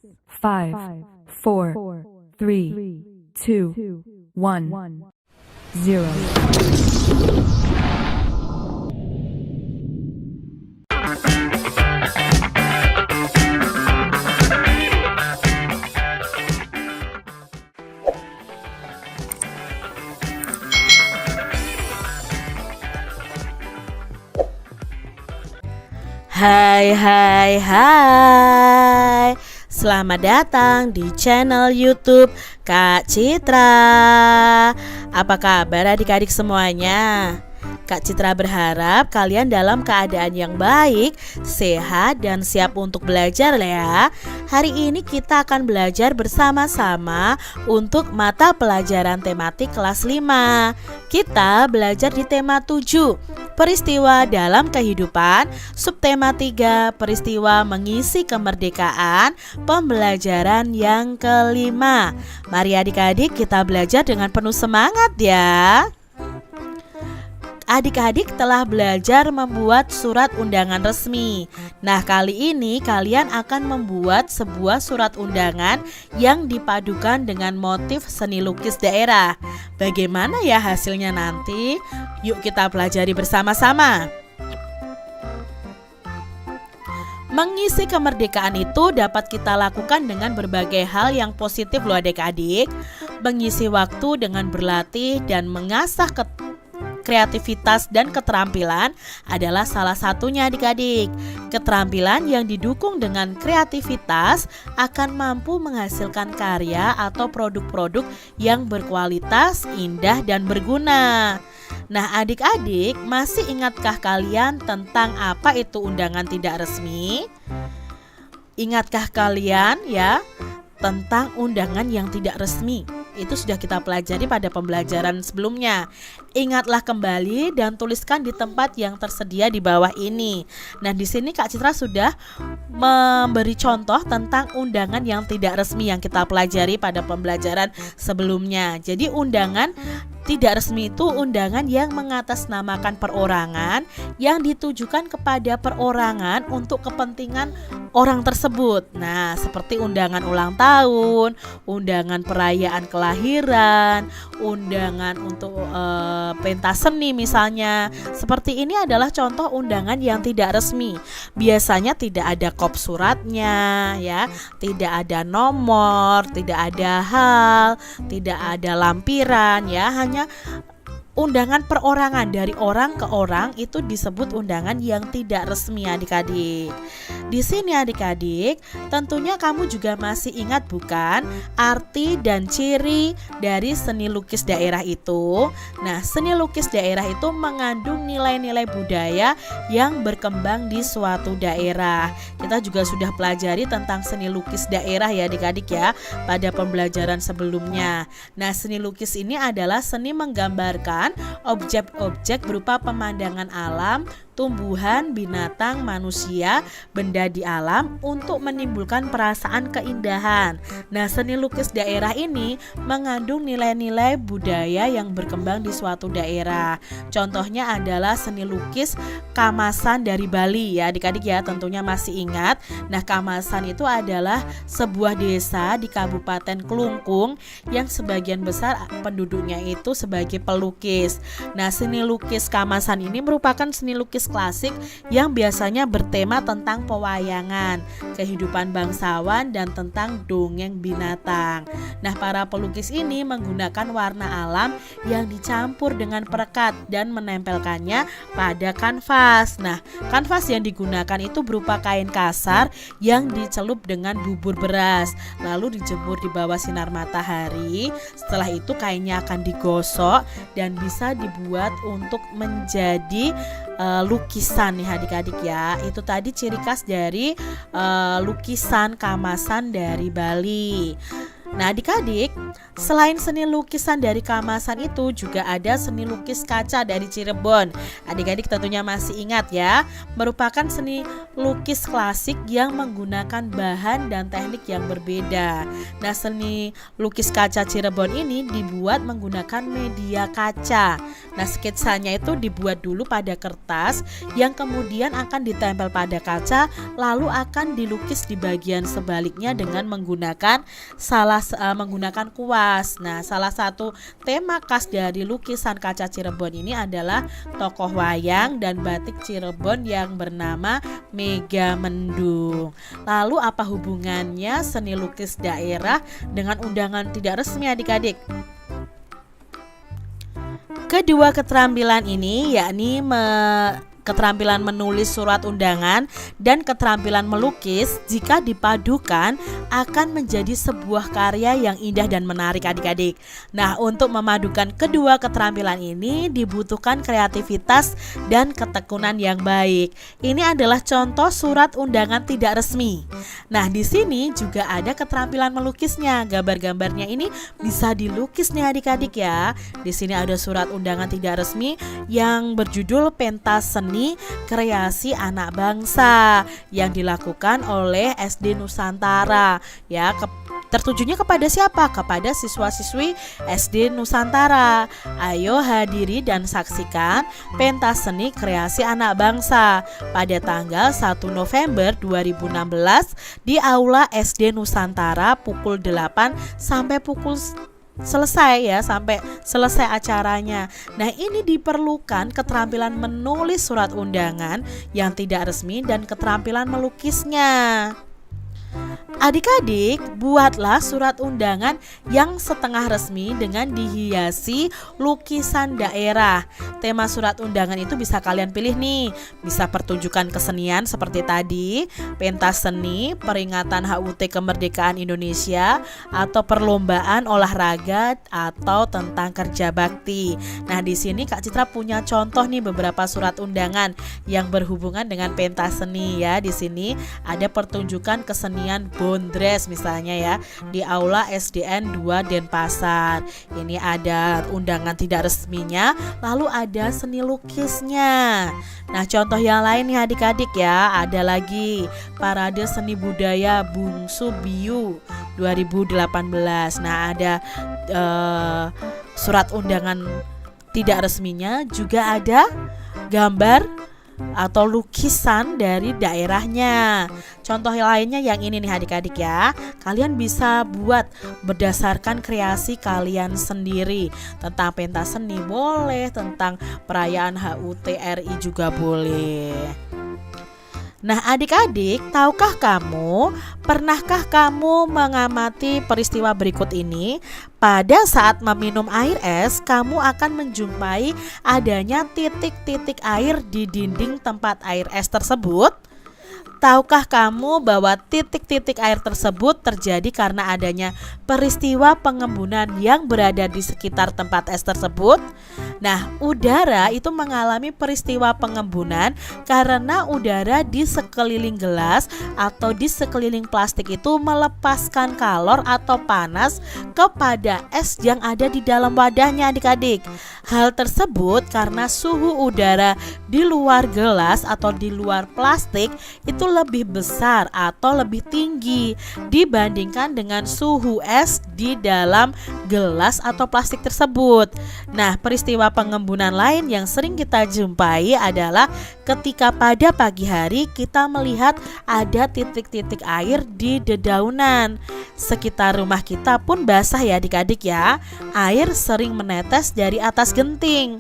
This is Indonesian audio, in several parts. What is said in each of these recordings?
5, 4, 3, 2, 1, 0. Hai. Selamat datang di channel YouTube Kak Citra. Apa kabar adik-adik semuanya? Kak Citra berharap kalian dalam keadaan yang baik, sehat, dan siap untuk belajar ya. Hari ini kita akan belajar bersama-sama untuk mata pelajaran tematik kelas 5. Kita belajar di tema 7, peristiwa dalam kehidupan, subtema 3, peristiwa mengisi kemerdekaan, pembelajaran yang kelima. Mari adik-adik kita belajar dengan penuh semangat ya. Adik-adik telah belajar membuat surat undangan resmi. Nah, kali ini kalian akan membuat sebuah surat undangan yang dipadukan dengan motif seni lukis daerah. Bagaimana ya hasilnya nanti? Yuk kita pelajari bersama-sama. Mengisi kemerdekaan itu dapat kita lakukan dengan berbagai hal yang positif loh adik-adik. Mengisi waktu dengan berlatih dan mengasah kreativitas dan keterampilan adalah salah satunya adik-adik. Keterampilan yang didukung dengan kreativitas akan mampu menghasilkan karya atau produk-produk yang berkualitas, indah, dan berguna. Nah adik-adik, masih ingatkah kalian tentang apa itu undangan tidak resmi? Ingatkah kalian ya tentang undangan yang tidak resmi? Itu sudah kita pelajari pada pembelajaran sebelumnya. Ingatlah kembali dan tuliskan di tempat yang tersedia di bawah ini. Nah, di sini Kak Citra sudah memberi contoh tentang undangan yang tidak resmi yang kita pelajari pada pembelajaran sebelumnya. Jadi undangan tidak resmi itu undangan yang mengatasnamakan perorangan yang ditujukan kepada perorangan untuk kepentingan orang tersebut. Nah, seperti undangan ulang tahun, undangan perayaan kelahiran, undangan untuk pentas seni misalnya. Seperti ini adalah contoh undangan yang tidak resmi. Biasanya tidak ada kop suratnya ya, tidak ada nomor, tidak ada hal, tidak ada lampiran ya, hanya undangan perorangan dari orang ke orang itu disebut undangan yang tidak resmi adik-adik. Di sini adik-adik, tentunya kamu juga masih ingat bukan arti dan ciri dari seni lukis daerah itu? Nah, seni lukis daerah itu mengandung nilai-nilai budaya yang berkembang di suatu daerah. Kita juga sudah pelajari tentang seni lukis daerah ya adik-adik ya pada pembelajaran sebelumnya. Nah, seni lukis ini adalah seni menggambarkan objek-objek berupa pemandangan alam, tumbuhan, binatang, manusia, benda di alam untuk menimbulkan perasaan keindahan. Nah, seni lukis daerah ini mengandung nilai-nilai budaya yang berkembang di suatu daerah. Contohnya adalah seni lukis Kamasan dari Bali ya adik-adik ya, tentunya masih ingat. Nah, Kamasan itu adalah sebuah desa di Kabupaten Klungkung yang sebagian besar penduduknya itu sebagai pelukis. Nah, seni lukis Kamasan ini merupakan seni lukis klasik yang biasanya bertema tentang pewayangan, kehidupan bangsawan, dan tentang dongeng binatang. Nah, para pelukis ini menggunakan warna alam yang dicampur dengan perekat dan menempelkannya pada kanvas. Nah, kanvas yang digunakan itu berupa kain kasar yang dicelup dengan bubur beras, lalu dijemur di bawah sinar matahari. Setelah itu kainnya akan digosok dan bisa dibuat untuk menjadi lukisan nih adik-adik ya. Itu tadi ciri khas dari lukisan Kamasan dari Bali. Nah, adik-adik, selain seni lukisan dari Kamasan itu juga ada seni lukis kaca dari Cirebon. Adik-adik tentunya masih ingat ya, merupakan seni lukis klasik yang menggunakan bahan dan teknik yang berbeda. Nah, seni lukis kaca Cirebon ini dibuat menggunakan media kaca. Nah, sketsanya itu dibuat dulu pada kertas yang kemudian akan ditempel pada kaca, lalu akan dilukis di bagian sebaliknya dengan menggunakan kuas. Nah, salah satu tema khas dari lukisan kaca Cirebon ini adalah tokoh wayang dan batik Cirebon yang bernama Megamendung. Lalu apa hubungannya seni lukis daerah dengan undangan tidak resmi, adik-adik? Kedua keterampilan ini yakni keterampilan menulis surat undangan dan keterampilan melukis jika dipadukan akan menjadi sebuah karya yang indah dan menarik, adik-adik. Nah, untuk memadukan kedua keterampilan ini dibutuhkan kreativitas dan ketekunan yang baik. Ini adalah contoh surat undangan tidak resmi. Nah, di sini juga ada keterampilan melukisnya. Gambar-gambarnya ini bisa dilukis nih, adik-adik ya. Di sini ada surat undangan tidak resmi yang berjudul pentas seni kreasi anak bangsa yang dilakukan oleh SD Nusantara ya. Tertujunya kepada siapa? Kepada siswa-siswi SD Nusantara. Ayo hadiri dan saksikan pentas seni kreasi anak bangsa pada tanggal 1 November 2016 di Aula SD Nusantara pukul 8 sampai sampai selesai acaranya. Nah, ini diperlukan keterampilan menulis surat undangan yang tidak resmi dan keterampilan melukisnya. Adik-adik, buatlah surat undangan yang setengah resmi dengan dihiasi lukisan daerah. Tema surat undangan itu bisa kalian pilih nih. Bisa pertunjukan kesenian seperti tadi, pentas seni, peringatan HUT kemerdekaan Indonesia, atau perlombaan olahraga atau tentang kerja bakti. Nah, di sini Kak Citra punya contoh nih beberapa surat undangan yang berhubungan dengan pentas seni ya. Di sini ada pertunjukan kesenian Bondres misalnya ya di Aula SDN 2 Denpasar. Ini ada undangan tidak resminya, lalu ada seni lukisnya. Nah, contoh yang lain nih adik-adik ya, ada lagi Parade Seni Budaya Bungsu Biu 2018. Nah, ada surat undangan tidak resminya, juga ada gambar atau lukisan dari daerahnya. Contoh lainnya yang ini nih adik-adik ya. Kalian bisa buat berdasarkan kreasi kalian sendiri. Tentang pentas seni boleh, tentang perayaan HUT RI juga boleh. Nah, adik-adik, pernahkah kamu mengamati peristiwa berikut ini? Pada saat meminum air es, kamu akan menjumpai adanya titik-titik air di dinding tempat air es tersebut. Tahukah kamu bahwa titik-titik air tersebut terjadi karena adanya peristiwa pengembunan yang berada di sekitar tempat es tersebut? Nah, udara itu mengalami peristiwa pengembunan karena udara di sekeliling gelas atau di sekeliling plastik itu melepaskan kalor atau panas kepada es yang ada di dalam wadahnya, adik-adik. Hal tersebut karena suhu udara di luar gelas atau di luar plastik itu lebih besar atau lebih tinggi dibandingkan dengan suhu es di dalam gelas atau plastik tersebut. Nah, peristiwa pengembunan lain yang sering kita jumpai adalah ketika pada pagi hari kita melihat ada titik-titik air di dedaunan. Sekitar rumah kita pun basah ya adik-adik ya. Air sering menetes dari atas genting.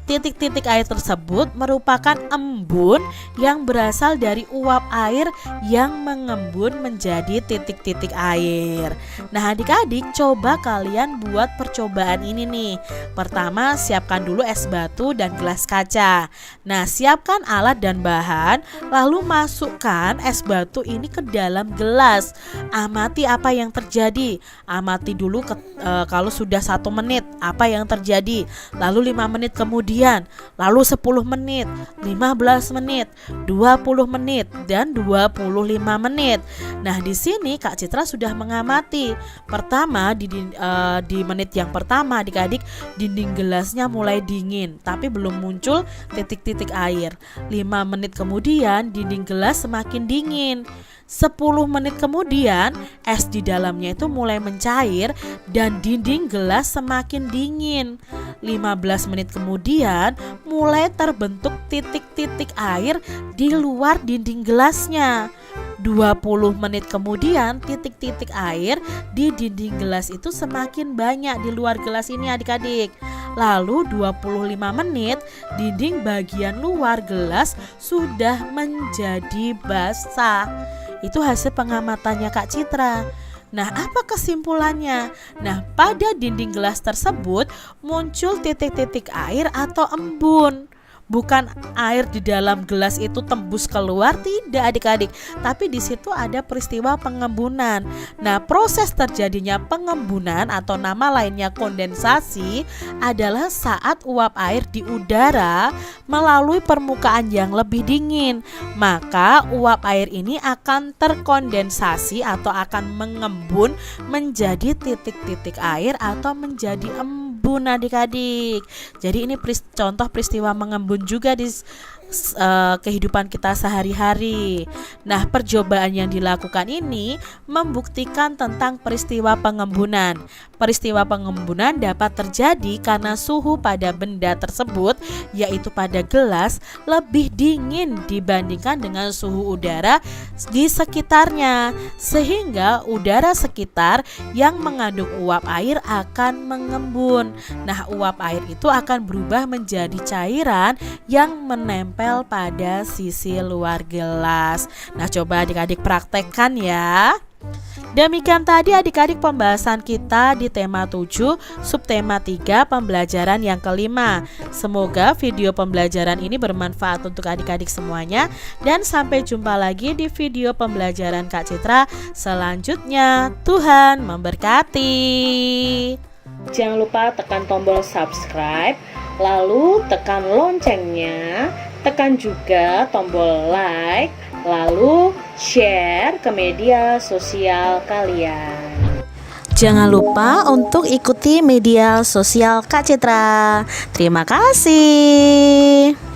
Titik-titik air tersebut merupakan embun yang berasal dari uap air yang mengembun menjadi titik-titik air. Nah, adik-adik, coba kalian buat percobaan ini nih. Pertama, siapkan dulu es batu dan gelas kaca. Nah, siapkan alat dan bahan, lalu masukkan es batu ini ke dalam gelas. Amati apa yang terjadi. Amati dulu kalau sudah 1 menit apa yang terjadi. Lalu 5 menit kemudian kemudian lalu 10 menit, 15 menit, 20 menit, dan 25 menit. Nah, di sini Kak Citra sudah mengamati. Pertama di menit yang pertama adik-adik, dinding gelasnya mulai dingin tapi belum muncul titik-titik air. 5 menit kemudian dinding gelas semakin dingin. 10 menit kemudian es di dalamnya itu mulai mencair dan dinding gelas semakin dingin. 15 menit kemudian mulai terbentuk titik-titik air di luar dinding gelasnya. 20 menit kemudian titik-titik air di dinding gelas itu semakin banyak di luar gelas ini adik-adik. Lalu 25 menit dinding bagian luar gelas sudah menjadi basah. Itu hasil pengamatannya Kak Citra. Nah, apa kesimpulannya? Nah, pada dinding gelas tersebut muncul titik-titik air atau embun. Bukan air di dalam gelas itu tembus keluar, tidak adik-adik, tapi di situ ada peristiwa pengembunan. Nah, proses terjadinya pengembunan atau nama lainnya kondensasi adalah saat uap air di udara melalui permukaan yang lebih dingin, maka uap air ini akan terkondensasi atau akan mengembun menjadi titik-titik air atau menjadi embun adik-adik. Jadi ini contoh peristiwa mengembun juga di kehidupan kita sehari-hari. Nah, percobaan yang dilakukan ini membuktikan tentang peristiwa pengembunan. Peristiwa pengembunan dapat terjadi karena suhu pada benda tersebut, yaitu pada gelas, lebih dingin dibandingkan dengan suhu udara di sekitarnya, sehingga udara sekitar yang mengandung uap air akan mengembun. Nah, uap air itu akan berubah menjadi cairan yang menempel pada sisi luar gelas. Nah, coba adik-adik praktekkan ya. Demikian tadi adik-adik pembahasan kita di tema 7, subtema 3, pembelajaran yang kelima. Semoga video pembelajaran ini bermanfaat untuk adik-adik semuanya, dan sampai jumpa lagi di video pembelajaran Kak Citra selanjutnya. Tuhan memberkati. Jangan lupa tekan tombol subscribe, lalu tekan loncengnya, tekan juga tombol like, lalu share ke media sosial kalian. Jangan lupa untuk ikuti media sosial Kak Citra. Terima kasih.